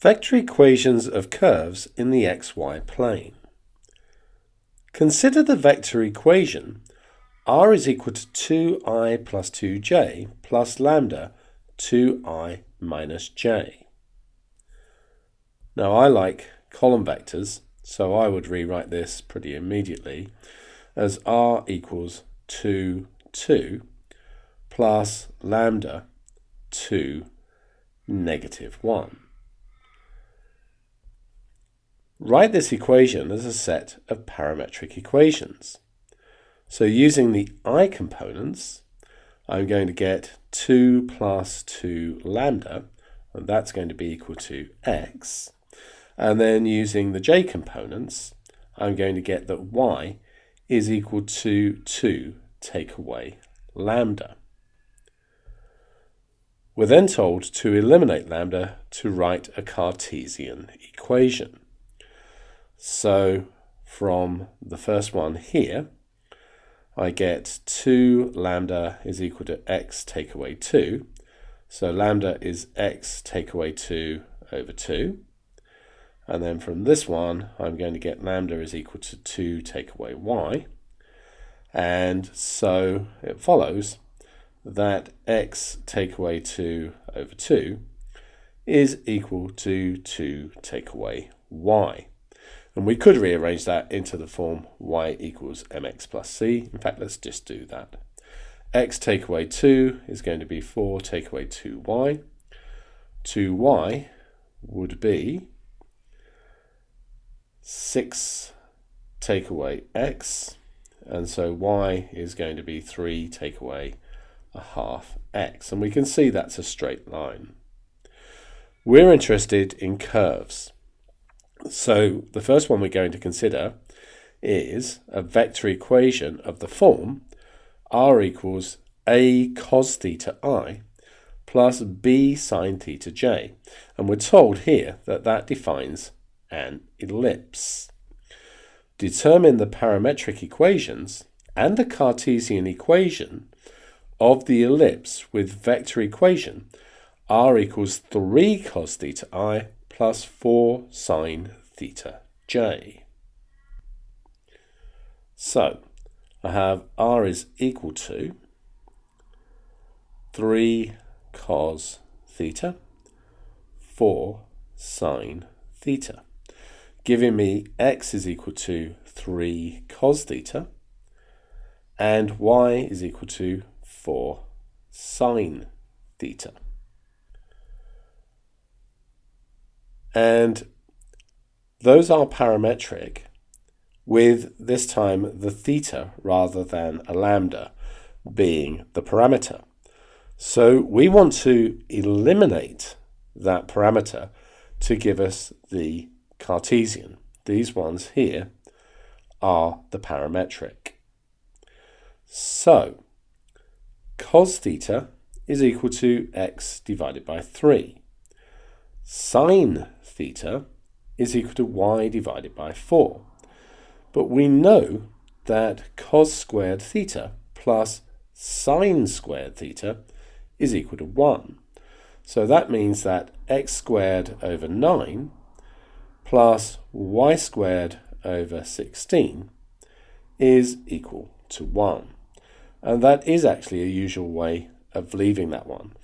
Vector equations of curves in the xy plane. Consider the vector equation r is equal to 2i plus 2j plus lambda 2i minus j. Now I like column vectors, so I would rewrite this pretty immediately as r equals 2, 2 plus lambda 2, negative 1. Write this equation as a set of parametric equations. So using the I components, I'm going to get 2 plus 2 lambda, and that's going to be equal to x. And then using the j components, I'm going to get that y is equal to 2 take away lambda. We're then told to eliminate lambda to write a Cartesian equation. So from the first one here, I get 2 lambda is equal to x take away 2. So lambda is x take away 2 over 2. And then from this one, I'm going to get lambda is equal to 2 take away y. And so it follows that x take away 2 over 2 is equal to 2 take away y. And we could rearrange that into the form y equals mx plus c. In fact, let's just do that. X take away 2 is going to be 4 take away 2y. 2y would be 6 take away x. And so y is going to be 3 take away a half x. And we can see that's a straight line. We're interested in curves. So the first one we're going to consider is a vector equation of the form r equals a cos theta I plus b sine theta j. And we're told here that that defines an ellipse. Determine the parametric equations and the Cartesian equation of the ellipse with vector equation r equals 3 cos theta I plus 4 sine theta j. So I have r is equal to 3 cos theta, 4 sine theta, giving me x is equal to 3 cos theta and y is equal to 4 sine theta. And those are parametric with this time the theta rather than a lambda being the parameter. So we want to eliminate that parameter to give us the Cartesian. These ones here are the parametric. So cos theta is equal to x divided by 3. Sine theta is equal to y divided by 4. But we know that cos squared theta plus sine squared theta is equal to 1. So that means that x squared over 9 plus y squared over 16 is equal to 1. And that is actually a usual way of leaving that one.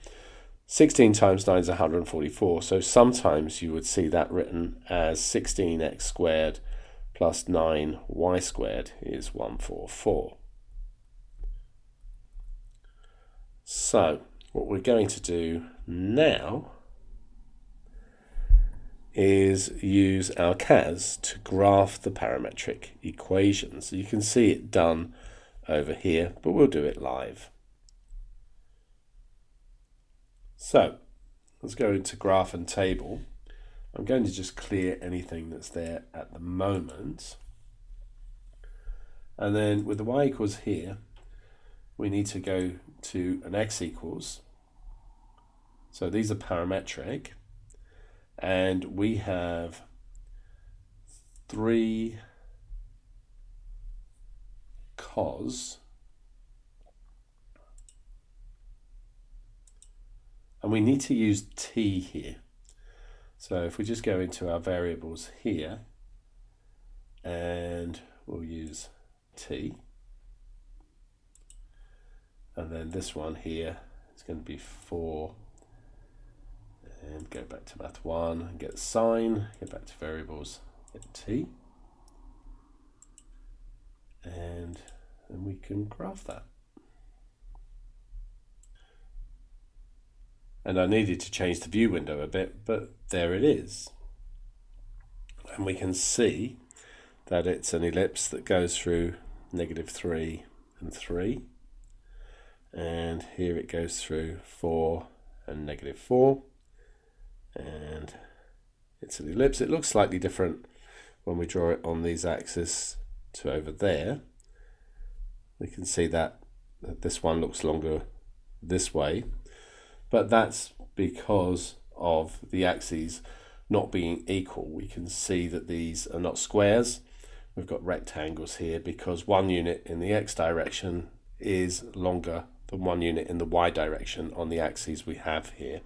16 times 9 is 144, so sometimes you would see that written as 16x squared plus 9y squared is 144. So what we're going to do now is use our CAS to graph the parametric equations. So you can see it done over here, but we'll do it live. So let's go into graph and table. I'm going to just clear anything that's there at the moment. And then with the y equals here, we need to go to an x equals. So these are parametric. And we have 3 cos, and we need to use t here. So if we just go into our variables here, and we'll use t, and then this one here is going to be 4, and go back to math 1 and get sine, go back to variables, get t, and then we can graph that. And I needed to change the view window a bit, but there it is. And we can see that it's an ellipse that goes through -3 and 3. And here it goes through 4 and -4. And it's an ellipse. It looks slightly different when we draw it on these axes to over there. We can see that this one looks longer this way. But that's because of the axes not being equal. We can see that these are not squares. We've got rectangles here because one unit in the x direction is longer than one unit in the y direction on the axes we have here.